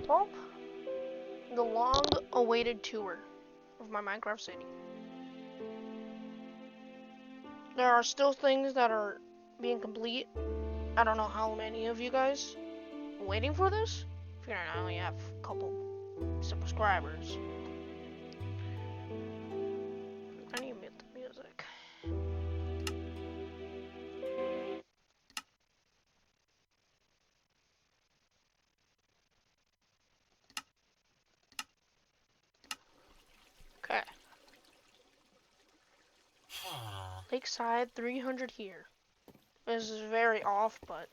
Well, the long-awaited tour of my Minecraft city. There are still things that are being complete. I don't know how many of you guys are waiting for this. Figuring I only have a couple subscribers. I need to mute the music. Okay. Lakeside 300 here. This is very off, but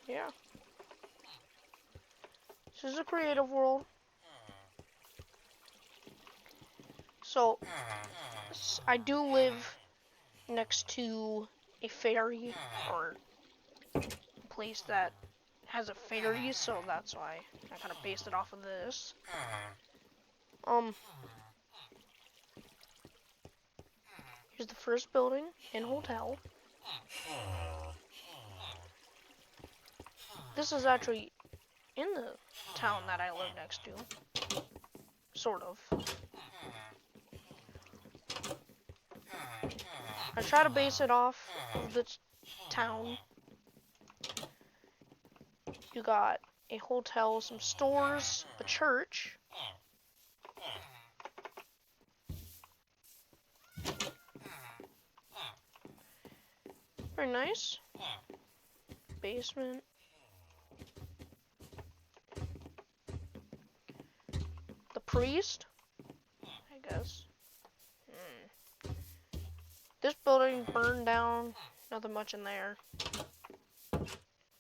yeah. This is a creative world. So, I do live next to a ferry, or a place that has a ferry, so that's why I kind of based it off of this. Here's the first building and hotel. This is actually in the town that I live next to. Sort of. I try to base it off of the town. You got a hotel, some stores, a church. Very nice. Basement. The priest, I guess. This building burned down. Nothing much in there.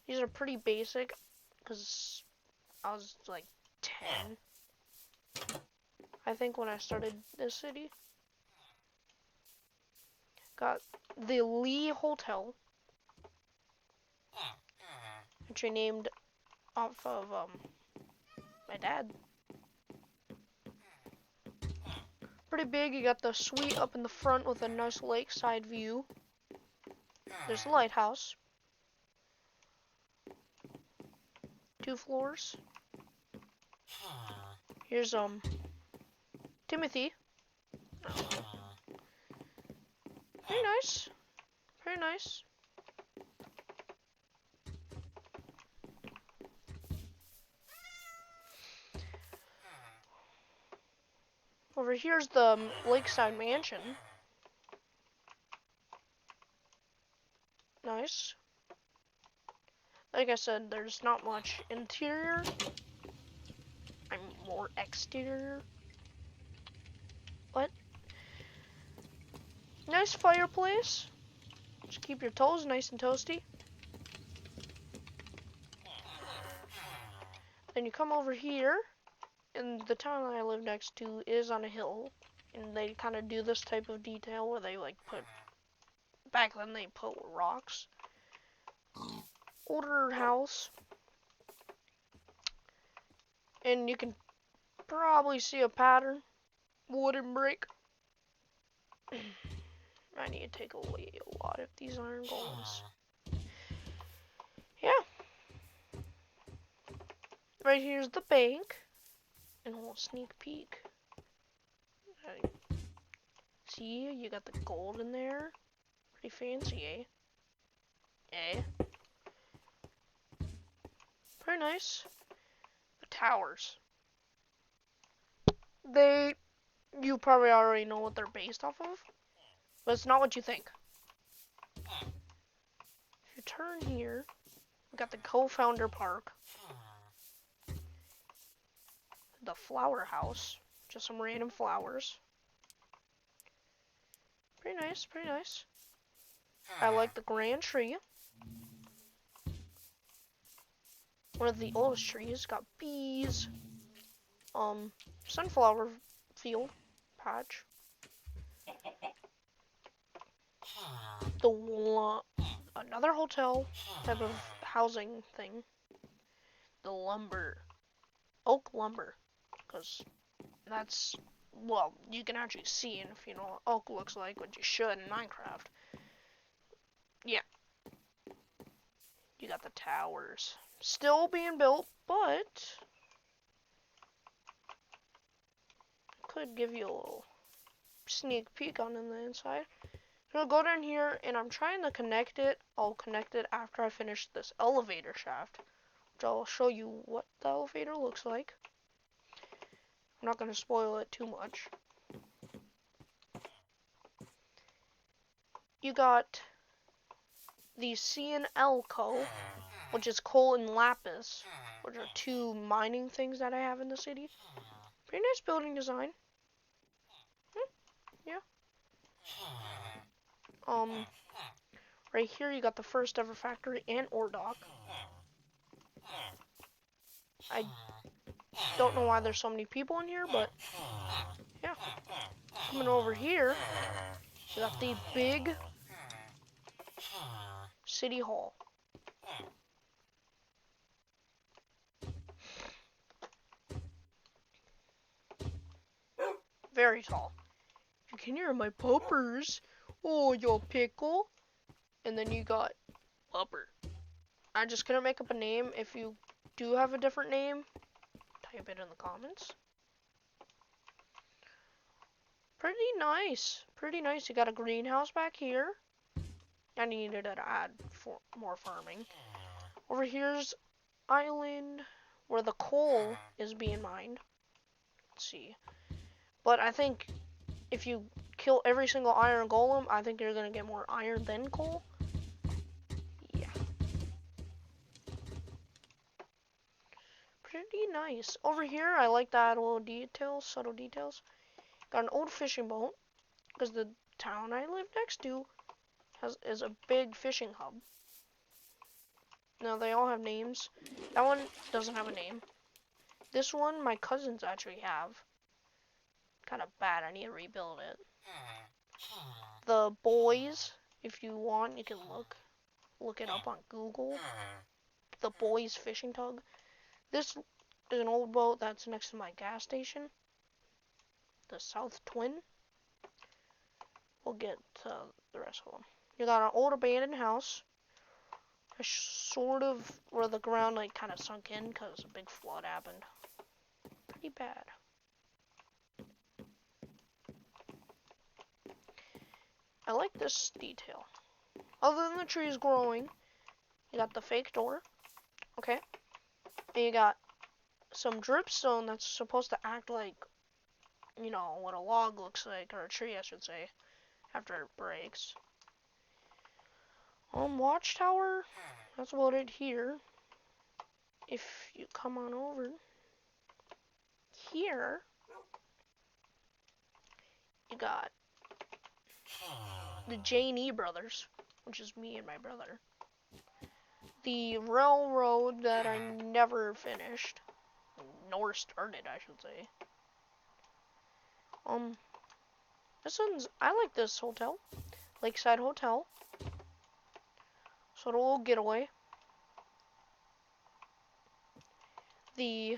These are pretty basic, because I was like 10, I think, when I started this city. Got the Lee Hotel, which I named off of my dad. Pretty big. You got the suite up in the front with a nice lakeside view. There's a lighthouse. 2 floors. Here's Timothy. Very nice. Very nice. Over here's the lakeside mansion. Nice. Like I said, there's not much interior. I'm more exterior. But nice fireplace. Just keep your toes nice and toasty. Then you come over here, and the town that I live next to is on a hill, and they kind of do this type of detail where they like put, back then they put rocks. Older house, and you can probably see a pattern. Wooden brick. I need to take away a lot of these iron golems. Yeah. Right here's the bank. And a little sneak peek. See, you got the gold in there. Pretty fancy, eh? Pretty nice. The towers. You probably already know what they're based off of. But it's not what you think. If you turn here, we got the co-founder park. The flower house. Just some random flowers. Pretty nice, pretty nice. I like the grand tree. One of the oldest trees. Got bees. Sunflower field patch. Another hotel type of housing thing. The lumber. Oak lumber. Because that's, well, you can actually see it if you know what oak looks like, which you should in Minecraft. Yeah. You got the towers. Still being built, but could give you a little sneak peek on the inside. So I'll go down here and I'm trying to connect it. I'll connect it after I finish this elevator shaft, which I'll show you what the elevator looks like. I'm not going to spoil it too much. You got the C&L Co, which is coal and lapis, which are two mining things that I have in the city. Pretty nice building design. Yeah. Right here you got the first ever factory and ore dock. I don't know why there's so many people in here, but yeah. Coming over here, you got the big city hall. Very tall. You can hear my puppers. Oh, yo pickle. And then you got pupper. I just couldn't make up a name. If you do have a different name, type it in the comments. Pretty nice. Pretty nice. You got a greenhouse back here. I needed to add for more farming. Over here's island where the coal is being mined. Let's see. But I think if you kill every single iron golem, I think you're gonna get more iron than coal. Yeah. Pretty nice. Over here, I like that little details, subtle details. Got an old fishing boat, because the town I live next to is a big fishing hub. Now, they all have names. That one doesn't have a name. This one, my cousins actually have. Kind of bad, I need to rebuild it. The boys, if you want, you can look it up on Google. The boys fishing tug. This is an old boat that's next to my gas station. The South Twin. We'll get to the rest of them. You got an old abandoned house. Sort of where the ground like kind of sunk in because a big flood happened. Pretty bad. I like this detail. Other than the trees growing, you got the fake door. Okay. And you got some dripstone that's supposed to act like, you know, what a log looks like, or a tree I should say, after it breaks. Watchtower, that's about it here. If you come on over here, you got the J&E brothers, which is me and my brother. The railroad that I never finished, nor started, I should say. This one's, I like this hotel, Lakeside Hotel. So a little getaway. The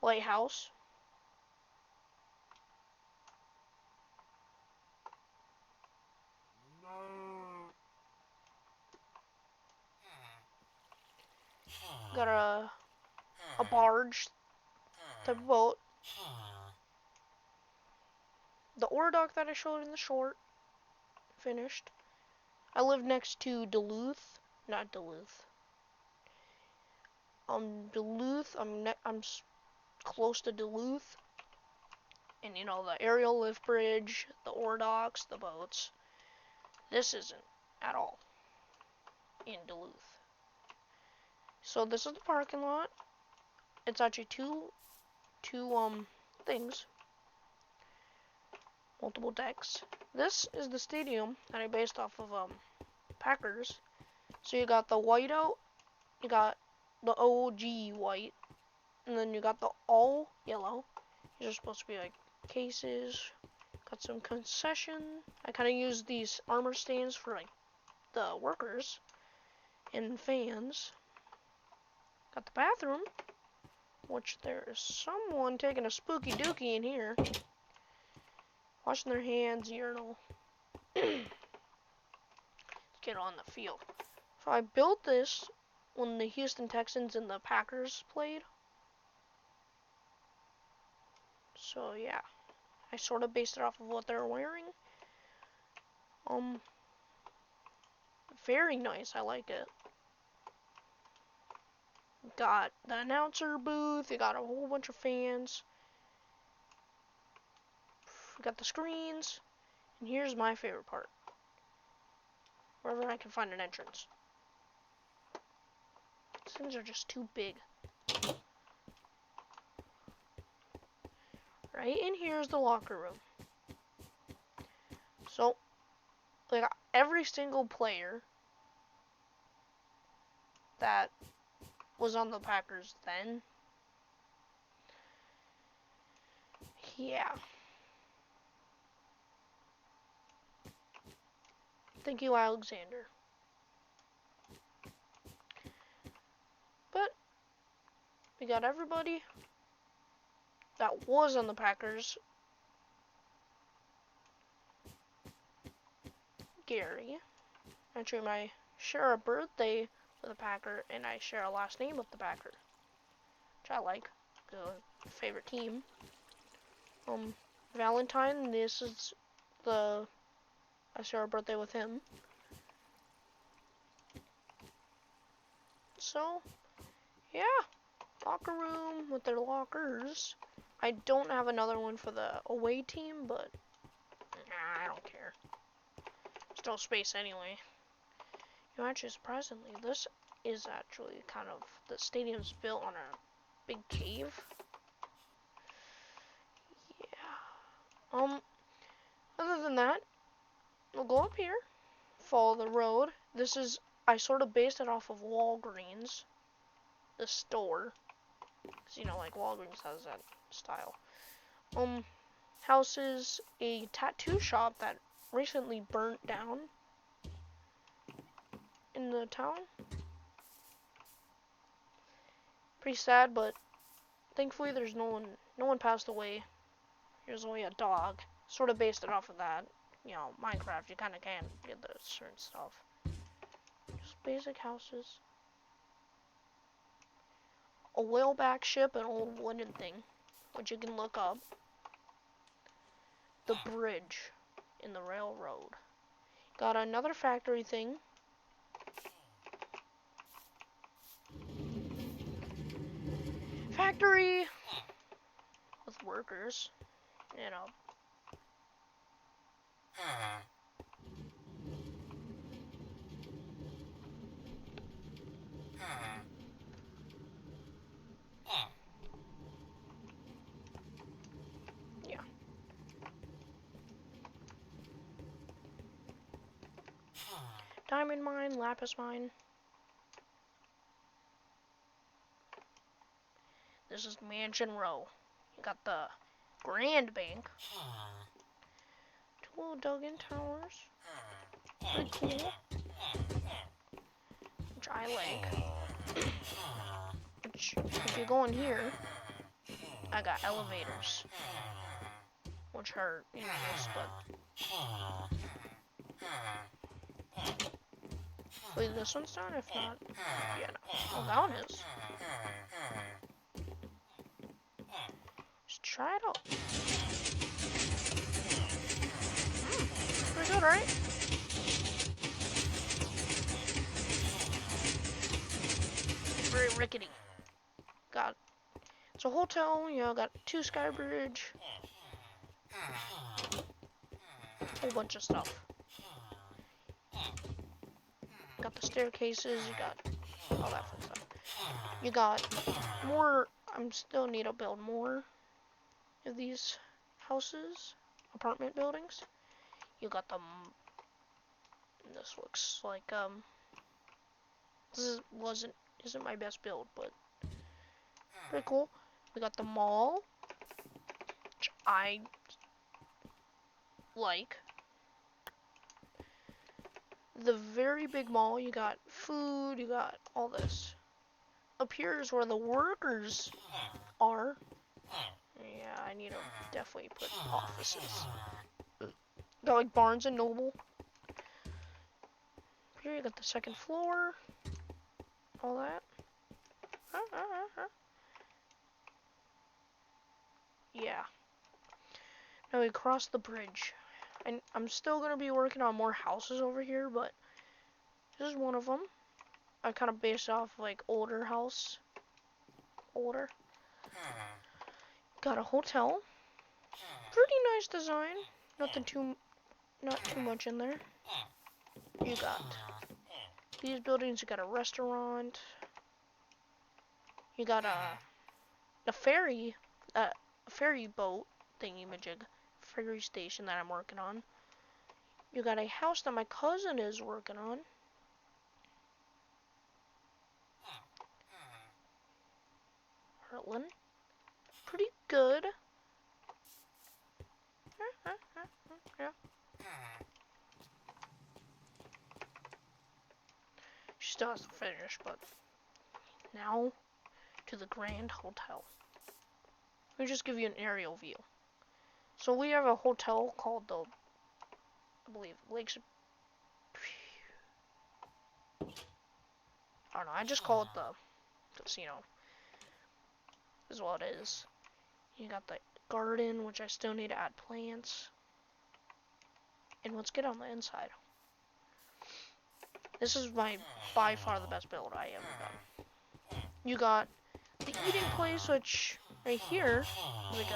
lighthouse. Got a barge type of boat. The ore dock that I showed in the short, finished. I live next to Duluth, not Duluth. Duluth. I'm close to Duluth, and you know the aerial lift bridge, the ore docks, the boats. This isn't at all in Duluth. So this is the parking lot. It's actually two things, multiple decks. This is the stadium that I based off of Packers. So you got the whiteout, you got the OG white, and then you got the all yellow. These are supposed to be like cases. Got some concession. I kind of use these armor stands for like the workers and fans. Got the bathroom, which there is someone taking a spooky dookie in here. Washing their hands, urinal. Can't get on the field. So I built this when the Houston Texans and the Packers played. So yeah, I sort of based it off of what they're wearing. Very nice. I like it. Got the announcer booth. You got a whole bunch of fans. We got the screens. And here's my favorite part. Wherever I can find an entrance. These things are just too big. Right in here is the locker room. So, like every single player that was on the Packers then, yeah. Thank you, Alexander. But we got everybody that was on the Packers. Gary. Actually, I share a birthday with a Packer, and I share a last name with the Packer, which I like. Favorite team. Valentine. This is I share a birthday with him. So, yeah, locker room with their lockers. I don't have another one for the away team, but I don't care. There's no space anyway. You know, actually, surprisingly, this is actually kind of, the stadium's built on a big cave. Yeah. Other than that, we'll go up here, follow the road. This is, I sort of based it off of Walgreens, the store. Because, you know, like Walgreens has that style. House is a tattoo shop that recently burnt down in the town. Pretty sad, but thankfully there's no one passed away. There's only a dog. Sort of based it off of that. You know, Minecraft, you kind of can get the certain stuff. Just basic houses. A whaleback ship, an old wooden thing, which you can look up. The bridge in the railroad. Got another factory thing. Factory with workers, you know. Yeah. Diamond mine, lapis mine. This is Mansion Row. You got the Grand Bank. Two little dug-in towers. Pretty cool. Which I like. Which, if you go in here, I got elevators. Which are, you know, nice, but... Wait, this one's done? If not, yeah, no. Oh, that one is. Just try it out. Pretty good, right? Very rickety. Got, it's a hotel, you know, got 2 sky bridge. Whole bunch of stuff. Got the staircases, you got all that fun stuff. You got more, I'm still need to build more of these houses, apartment buildings. You got them, this looks like, this isn't my best build, but pretty cool. We got the mall, which I like. The very big mall, you got food, you got all this. Up here is where the workers are. Yeah, I need to definitely put offices. Got like Barnes and Noble. Here you got the second floor. All that. Yeah. Now we cross the bridge. And I'm still going to be working on more houses over here, but this is one of them. I kind of based off like older house. Older. Got a hotel. Pretty nice design. Not too much in there. You got these buildings. You got a restaurant. You got a ferry, a ferry boat thingy-majig, ferry station that I'm working on. You got a house that my cousin is working on. Heartland. Pretty good. Yeah. She still has to finish, but now to the Grand Hotel. Let me just give you an aerial view. So we have a hotel called the, I believe, Lakes. I don't know. I just call it the casino. Is what it is. You got the garden, which I still need to add plants. And let's get on the inside. This is by far the best build I ever done. You got the eating place, which right here is like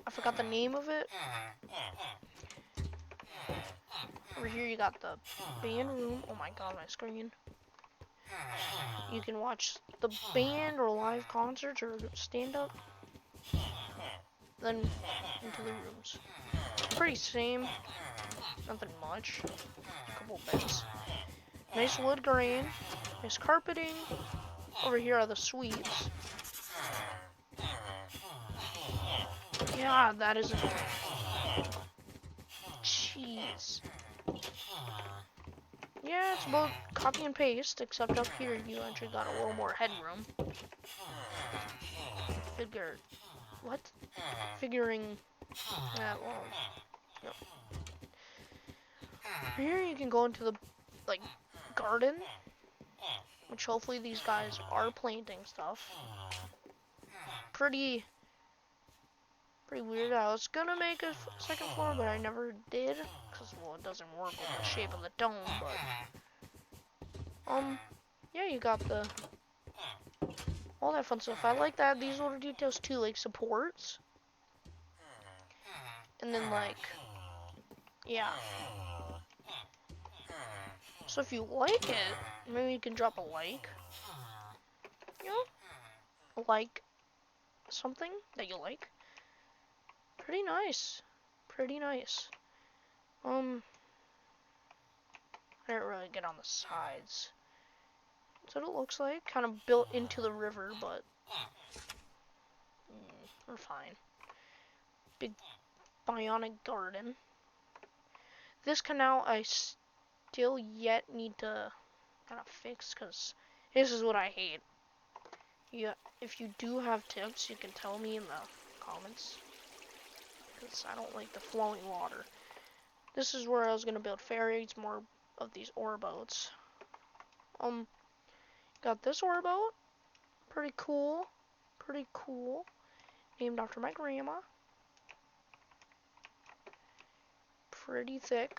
I forgot the name of it. Over here you got the band room. Oh my god, my screen. You can watch the band or live concerts or stand up. Then into the rooms. Pretty same. Nothing much. A couple beds. Nice wood grain. Nice carpeting. Over here are the suites. Yeah, that is annoying. Jeez. Yeah, it's about copy and paste, except up here you actually got a little more headroom. What? Figuring that long. No. Here you can go into the, like, garden, which hopefully these guys are planting stuff. Pretty weird. I was gonna make a second floor, but I never did, because, well, it doesn't work with the shape of the dome, but, yeah, you got all that fun stuff. I like that, these little details too, like supports, and then, like, yeah. So if you like it, maybe you can drop a like, you know, like something that you like. Pretty nice. Pretty nice. I didn't really get on the sides. That's what it looks like. Kind of built into the river, but we're fine. Big bionic garden. This canal I still yet need to kind of fix, because this is what I hate. Yeah, if you do have tips, you can tell me in the comments, because I don't like the flowing water. This is where I was gonna build ferries, more of these ore boats. Got this ore boat. Pretty cool. Pretty cool. Named after my grandma. Pretty thick.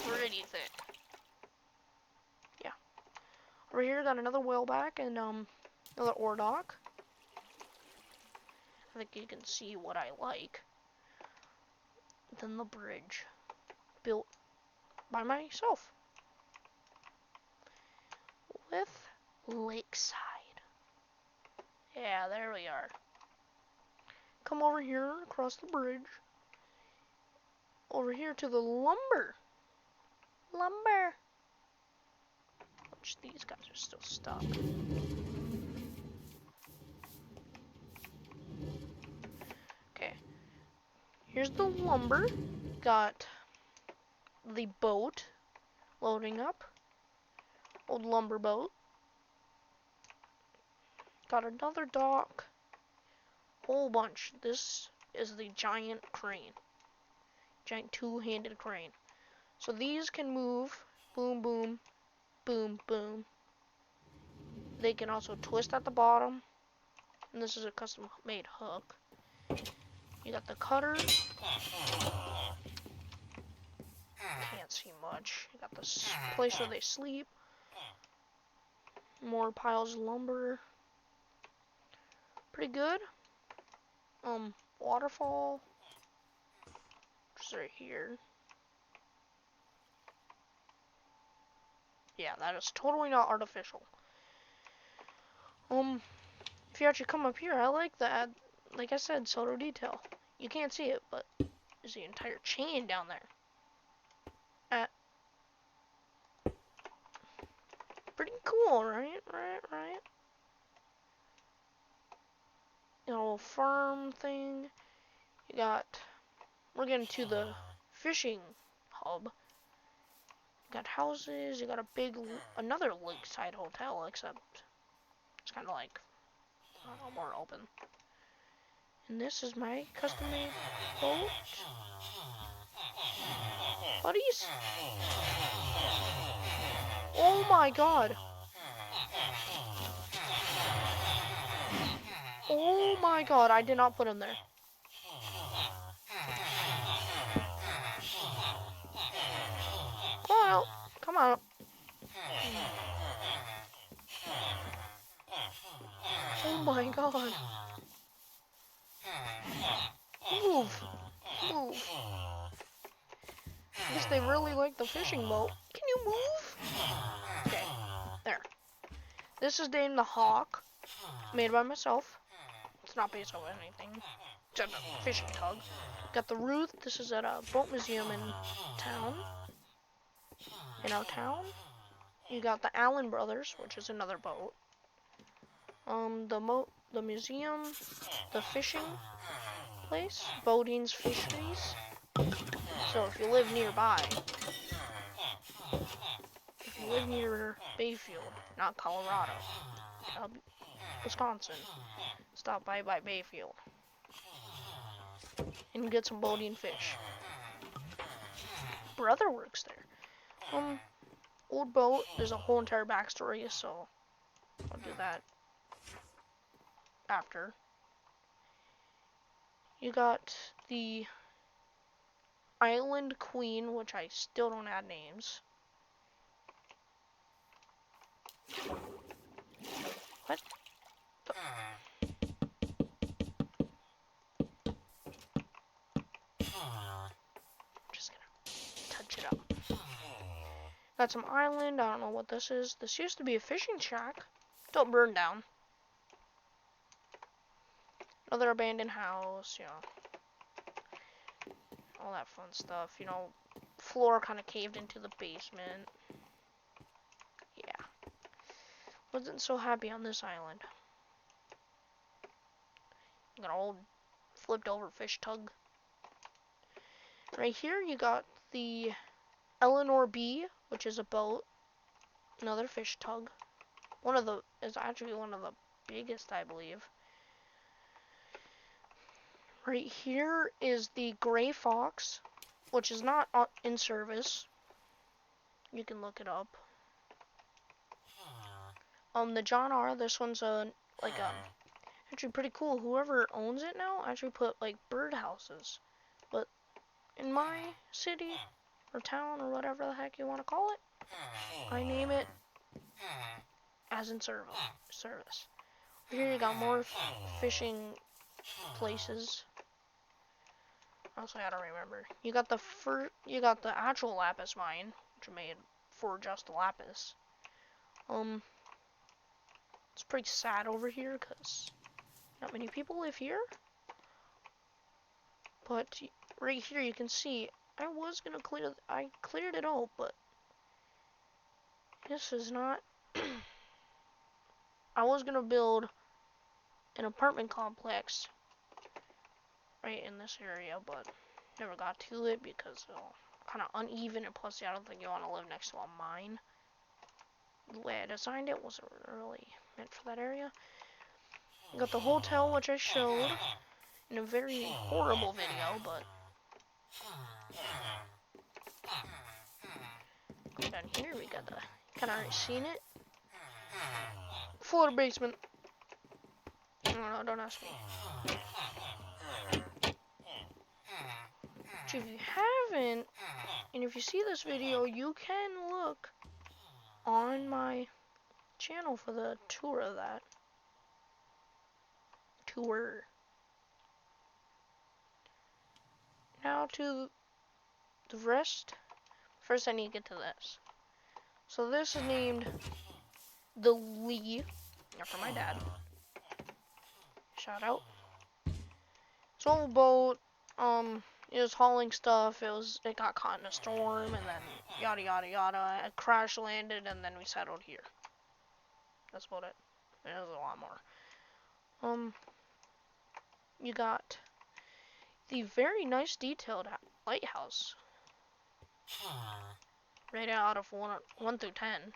Pretty thick. Yeah. Over here got another whaleback and another ore dock. I think you can see what I like. Then the bridge. Built by myself. With lakeside. Yeah, there we are. Come over here, across the bridge. Over here to the lumber. Lumber. Which these guys are still stuck. Okay. Here's the lumber. Got the boat loading up. Old lumber boat. Got another dock. Whole bunch. This is the giant crane. giant two-handed crane. So these can move, boom, boom, boom, boom. They can also twist at the bottom, and this is a custom-made hook. You got the cutter. Can't see much. You got this place where they sleep. More piles of lumber. Pretty good. Waterfall. Just right here. Yeah, that is totally not artificial. If you actually come up here, I like that. Like I said, solar detail. You can't see it, but there's the entire chain down there. Pretty cool, right? Right. You know, farm thing. You got. We're getting to the fishing hub. You got houses. You got another lakeside hotel, except it's kind of like, I don't know, more open. And this is my custom-made boat. Buddies? Oh my god. Oh my god, I did not put him there. Come on out. Come on out. Oh my god. Move. Move. I guess they really like the fishing boat. Can you move? Okay. There. This is named the Hawk. Made by myself. It's not based on anything. Except a fishing tug. Got the Ruth. This is at a boat museum in town. In our town. You got the Allen Brothers, which is another boat. The museum, the fishing place, Bodine's Fisheries. So if you live nearby, if you live near Bayfield, not Colorado, Wisconsin, stop by Bayfield and get some Bodine fish. Brother works there. Old boat. There's a whole entire backstory, so I'll do that after. You got the Island Queen, which I still don't add names. What? Just gonna touch it up. Got some island. I don't know what this is. This used to be a fishing shack. Don't burn down. Another abandoned house, you know. All that fun stuff, you know. Floor kind of caved into the basement. Yeah. Wasn't so happy on this island. Got an old flipped over fish tug. Right here you got the Eleanor B, which is a boat. Another fish tug. It's actually one of the biggest, I believe. Right here is the Gray Fox, which is not in service. You can look it up. The John R. This one's actually pretty cool. Whoever owns it now actually put like birdhouses, but in my city or town or whatever the heck you want to call it, I name it as in service. Here you got more fishing places. Also gotta remember, you got the actual lapis mine, which are made for just lapis. It's pretty sad over here because not many people live here. But right here you can see I cleared it all, but this is not. I was gonna build an apartment complex right in this area, but never got to it because it's kind of uneven, and plus I don't think you want to live next to a mine. The way I designed it wasn't really meant for that area. You got the hotel, which I showed in a very horrible video, but Here we got the, kind of already seen it. Floor basement. No, don't ask me. Which if you haven't, and if you see this video, you can look on my channel for the tour of that. Tour. Now to the rest. First I need to get to this. So this is named the Lee, after my dad. Shout out. It's all boat. It was hauling stuff. It got caught in a storm, and then yada yada yada. It crash landed, and then we settled here. That's about it. There's a lot more. You got the very nice detailed lighthouse. Rated out of 1 through 10.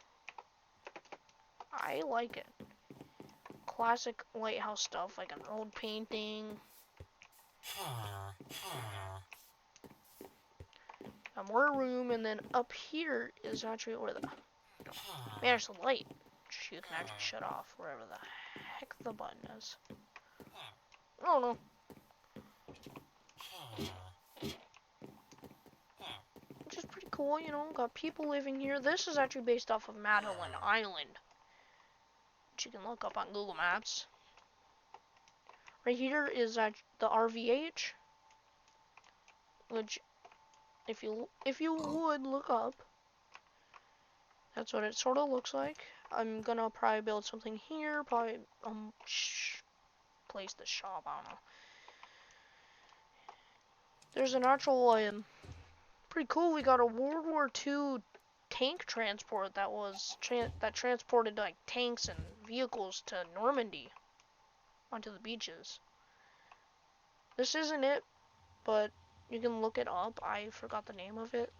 I like it. Classic lighthouse stuff, like an old painting. Got more room, and then up here is actually where the there's the light, which you can actually shut off wherever the heck the button is. I don't know. Which is pretty cool, you know. Got people living here. This is actually based off of Madeline Island, which you can look up on Google Maps. Right here is the RVH, which if you would look up, that's what it sort of looks like. I'm gonna probably build something here, probably place the shop. I don't know. There's an actual pretty cool. We got a World War II tank transport that was that transported like tanks and vehicles to Normandy onto the beaches. This isn't it, but you can look it up. I forgot the name of it.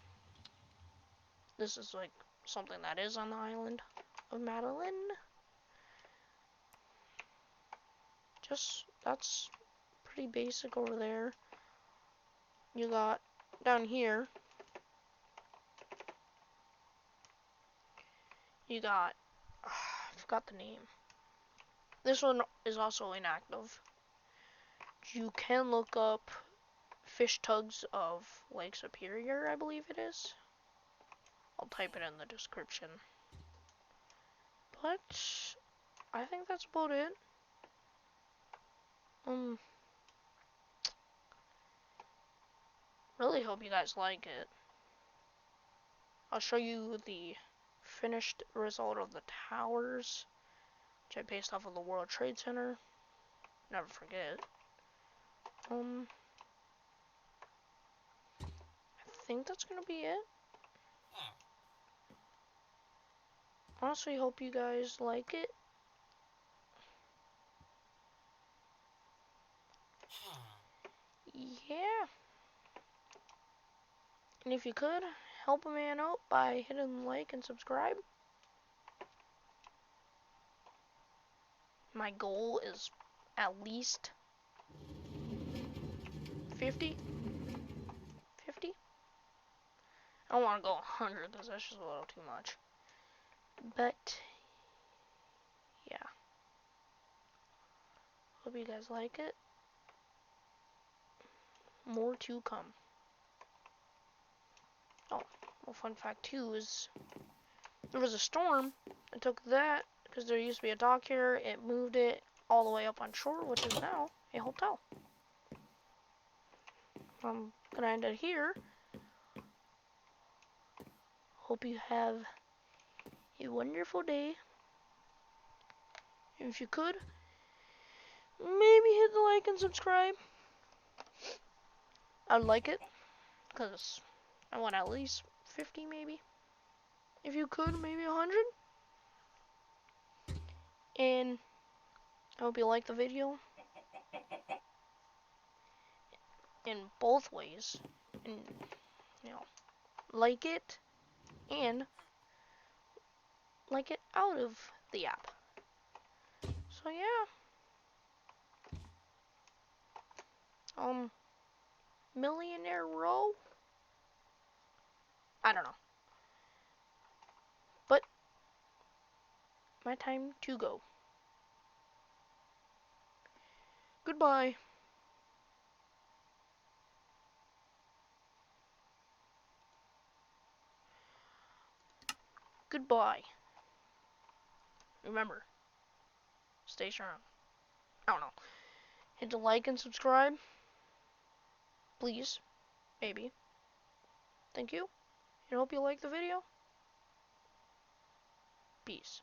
This is like something that is on the island of Madeline. Just, that's pretty basic over there. You got down here, you got, I forgot the name. This one is also inactive. You can look up fish tugs of Lake Superior, I believe it is. I'll type it in the description. But I think that's about it. Really hope you guys like it. I'll show you the finished result of the towers, which I based off of the World Trade Center. Never forget. I think that's gonna be it. Honestly, hope you guys like it. Yeah. And if you could, help a man out by hitting like and subscribe. My goal is at least 50. I don't want to go 100 because that's just a little too much. But, yeah. Hope you guys like it. More to come. Oh, well, fun fact too is there was a storm. I took that because there used to be a dock here. It moved it all the way up on shore, which is now a hotel. I'm gonna end it here. Hope you have a wonderful day. And if you could, maybe hit the like and subscribe. I'd like it because I want at least 50 maybe. If you could, maybe 100. And I hope you like the video in both ways. And, you know, like it and like it out of the app. So yeah. Millionaire Row? I don't know. my time to go. Goodbye. Goodbye. Remember, stay strong. I don't know. Hit the like and subscribe. Please. Maybe. Thank you. And hope you like the video. Peace.